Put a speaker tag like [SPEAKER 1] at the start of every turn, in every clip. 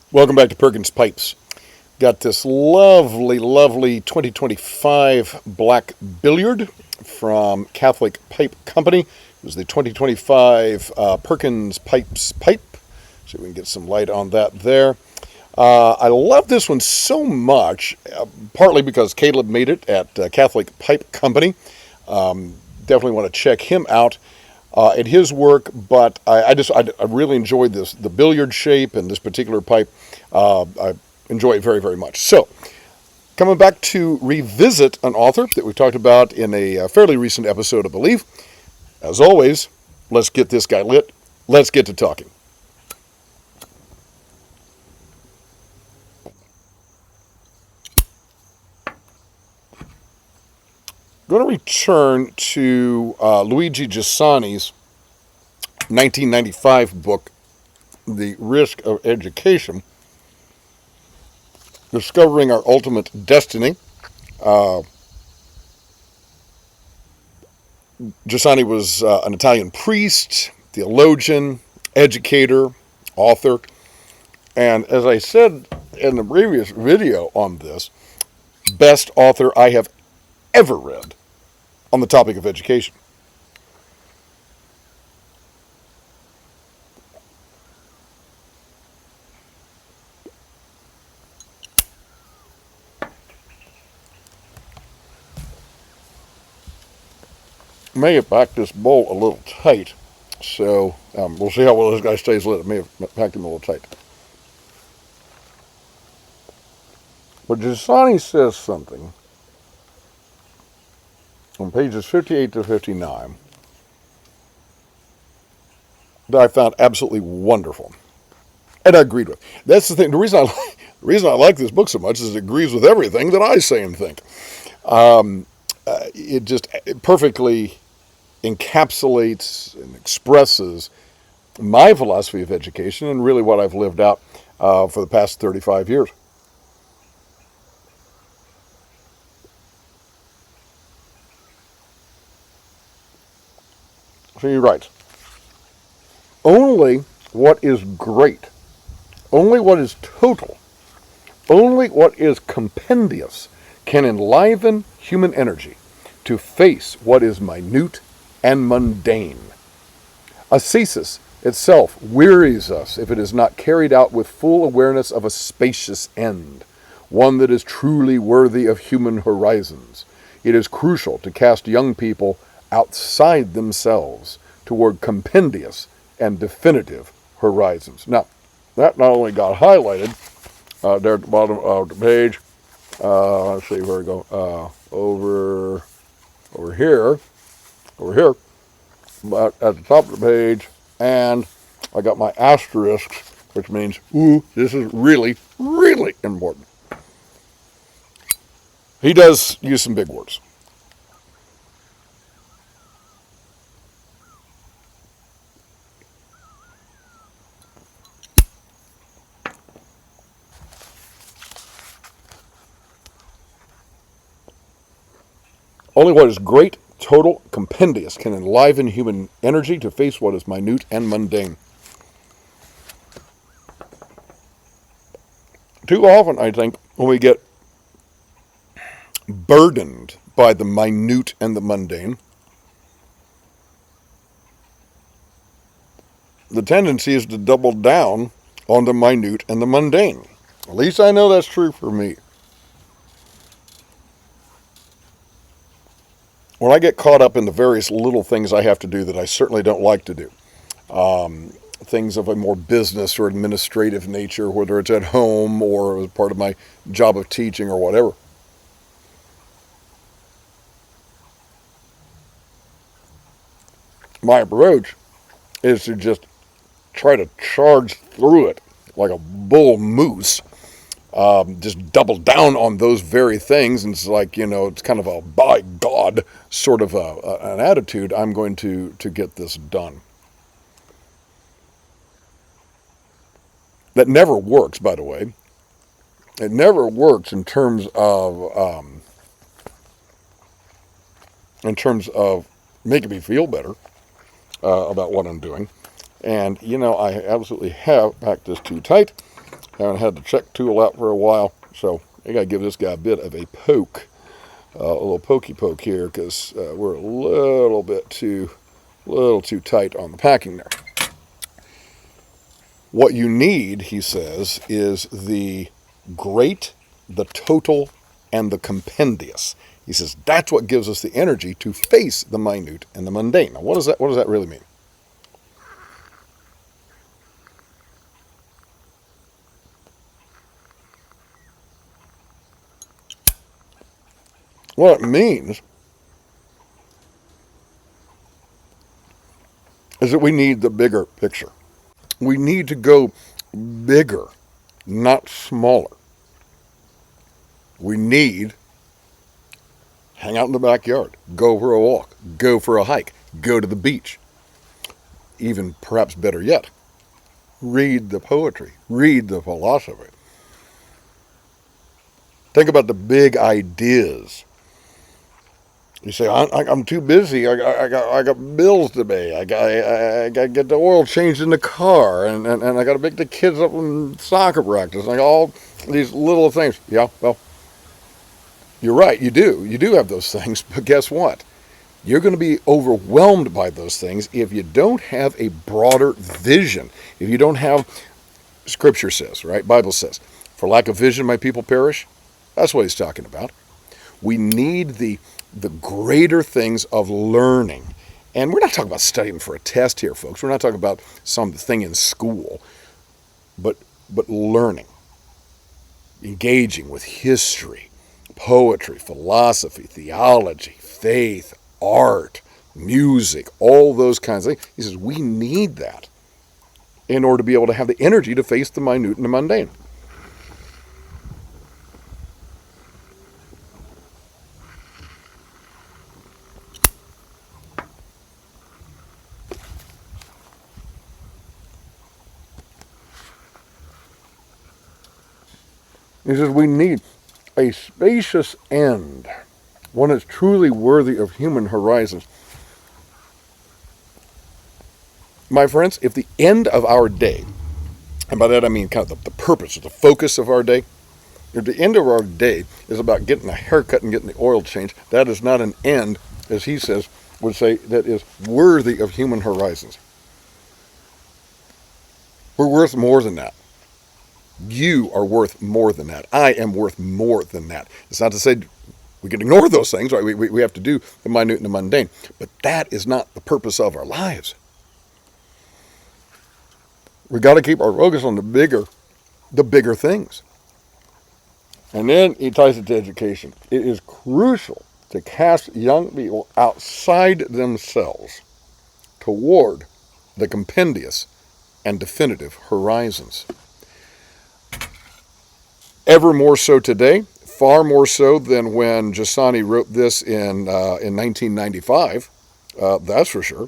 [SPEAKER 1] Welcome back to Perkins Pipes. Got this lovely 2025 black billiard from Catholic Pipe Company. It was the 2025 Perkins Pipes pipe. See if we can get some light on that there. I love this one so much, partly because Caleb made it at Catholic Pipe Company. Definitely want to check him out at his work, but I really enjoyed the billiard shape and this particular pipe. I enjoy it very much. So, coming back to revisit an author that we talked about in a fairly recent episode, I believe. As always, let's get this guy lit. Let's get to talking. I'm going to return to Luigi Giussani's 1995 book, The Risk of Education, Discovering Our Ultimate Destiny. Giussani was an Italian priest, theologian, educator, author, and as I said in the previous video on this, best author I have ever read on the topic of education. May have packed this bowl a little tight, so we'll see how well this guy stays lit. I may have packed him a little tight. But Giussani says something on pages 58 to 59 that I found absolutely wonderful, and I agreed with. That's the thing. The reason I like this book so much is it agrees with everything that I say and think. It perfectly encapsulates and expresses my philosophy of education and really what I've lived out for the past 35 years. So he writes, only what is great, only what is total, only what is compendious can enliven human energy to face what is minute and mundane. Ascesis itself wearies us if it is not carried out with full awareness of a spacious end, one that is truly worthy of human horizons. It is crucial to cast young people outside themselves toward compendious and definitive horizons. Now, that not only got highlighted there at the bottom of the page, let's see where we go, over here, but at the top of the page, and I got my asterisks, which means, ooh, this is really important. He does use some big words. Only what is great, total, compendious can enliven human energy to face what is minute and mundane. Too often, I think, when we get burdened by the minute and the mundane, the tendency is to double down on the minute and the mundane. At least I know that's true for me. When I get caught up in the various little things I have to do that I certainly don't like to do, things of a more business or administrative nature, whether it's at home or as part of my job of teaching or whatever, my approach is to just try to charge through it like a bull moose. Just double down on those very things, and it's like, it's kind of a by God sort of an attitude. I'm going to get this done. That never works, by the way. It never works in terms of making me feel better about what I'm doing. And, I absolutely have packed this too tight. Haven't had the check tool out for a while, so I got to give this guy a bit of a poke, a little pokey poke here, because we're a little too tight on the packing there. What you need, he says, is the great, the total, and the compendious. He says that's what gives us the energy to face the minute and the mundane. Now, what does that really mean? What it means is that we need the bigger picture. We need to go bigger, not smaller. We need hang out in the backyard, go for a walk, go for a hike, go to the beach. Even perhaps better yet, read the poetry, read the philosophy. Think about the big ideas. You say, I'm too busy. I got bills to pay. I got to get the oil changed in the car, and I got to pick the kids up from soccer practice. Like all these little things. Yeah, well, you're right. You do have those things. But guess what? You're going to be overwhelmed by those things if you don't have a broader vision. If you don't have, Scripture says, right? Bible says, for lack of vision, my people perish. That's what he's talking about. We need the greater things of learning. And we're not talking about studying for a test here, folks. We're not talking about something in school, but learning, engaging with history, poetry, philosophy, theology, faith, art, music, all those kinds of things. He says we need that in order to be able to have the energy to face the minute and the mundane. He says we need a spacious end, one that's truly worthy of human horizons. My friends, if the end of our day, and by that I mean kind of the purpose or the focus of our day, if the end of our day is about getting a haircut and getting the oil changed, that is not an end, as he says, would say, that is worthy of human horizons. We're worth more than that. You are worth more than that. I am worth more than that. It's not to say we can ignore those things, right? We have to do the minute and the mundane. But that is not the purpose of our lives. We got to keep our focus on the bigger things. And then he ties it to education. It is crucial to cast young people outside themselves toward the compendious and definitive horizons. Ever more so today, far more so than when Giussani wrote this in 1995, that's for sure,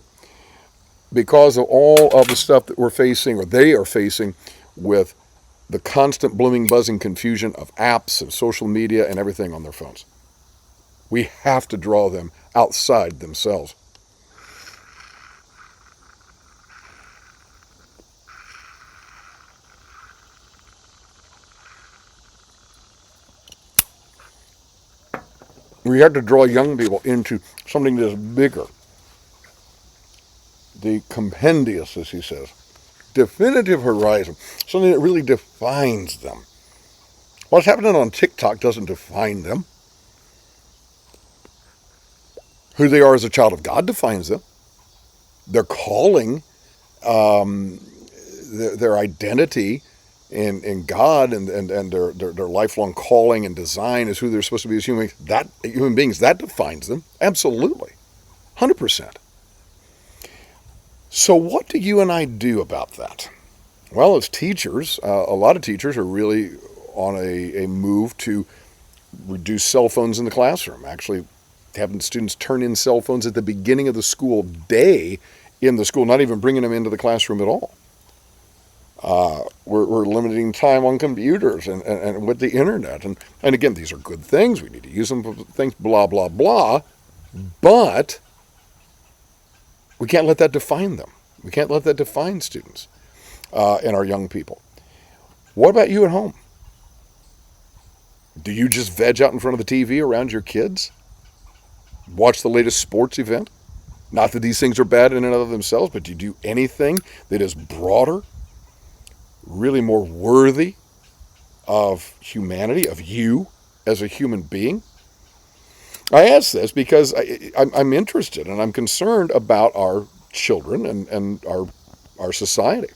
[SPEAKER 1] because of all of the stuff that we're facing, or they are facing, with the constant blooming, buzzing confusion of apps and social media and everything on their phones. We have to draw them outside themselves. We have to draw young people into something that's bigger. The compendious, as he says. Definitive horizon. Something that really defines them. What's happening on TikTok doesn't define them. Who they are as a child of God defines them. Their calling, their identity in God and their lifelong calling and design is who they're supposed to be as human beings. That defines them. Absolutely. 100%. So what do you and I do about that? Well, as teachers, a lot of teachers are really on a move to reduce cell phones in the classroom. Actually, having students turn in cell phones at the beginning of the school day in the school, not even bringing them into the classroom at all. We're limiting time on computers and with the internet. And again, these are good things. We need to use them for things, blah, blah, blah. But we can't let that define them. We can't let that define students and our young people. What about you at home? Do you just veg out in front of the TV around your kids? Watch the latest sports event? Not that these things are bad in and of themselves, but do you do anything that is broader, really more worthy of humanity, of you as a human being? I ask this because I'm interested and I'm concerned about our children and our society.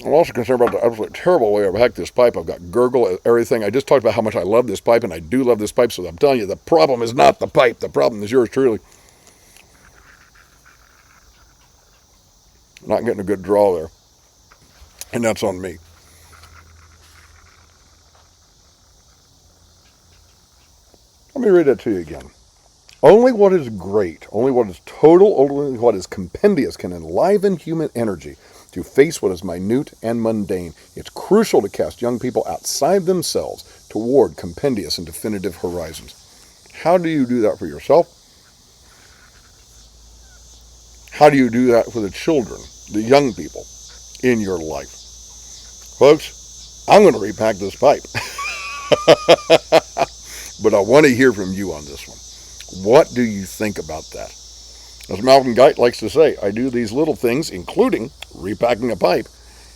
[SPEAKER 1] I'm also concerned about the absolutely terrible way I've hacked this pipe. I've got gurgle, everything. I just talked about how much I love this pipe, and I do love this pipe, so I'm telling you, the problem is not the pipe. The problem is yours truly. Not getting a good draw there. And that's on me. Let me read that to you again. Only what is great, only what is total, only what is compendious can enliven human energy to face what is minute and mundane. It's crucial to cast young people outside themselves toward compendious and definitive horizons. How do you do that for yourself? How do you do that for the children, the young people in your life? Folks, I'm going to repack this pipe. But I want to hear from you on this one. What do you think about that? As Malcolm Guite likes to say, I do these little things, including repacking a pipe,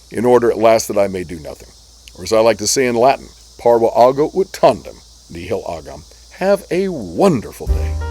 [SPEAKER 1] in order at last that I may do nothing. Or as I like to say in Latin, Parva ut tandem, nihil agam. Have a wonderful day.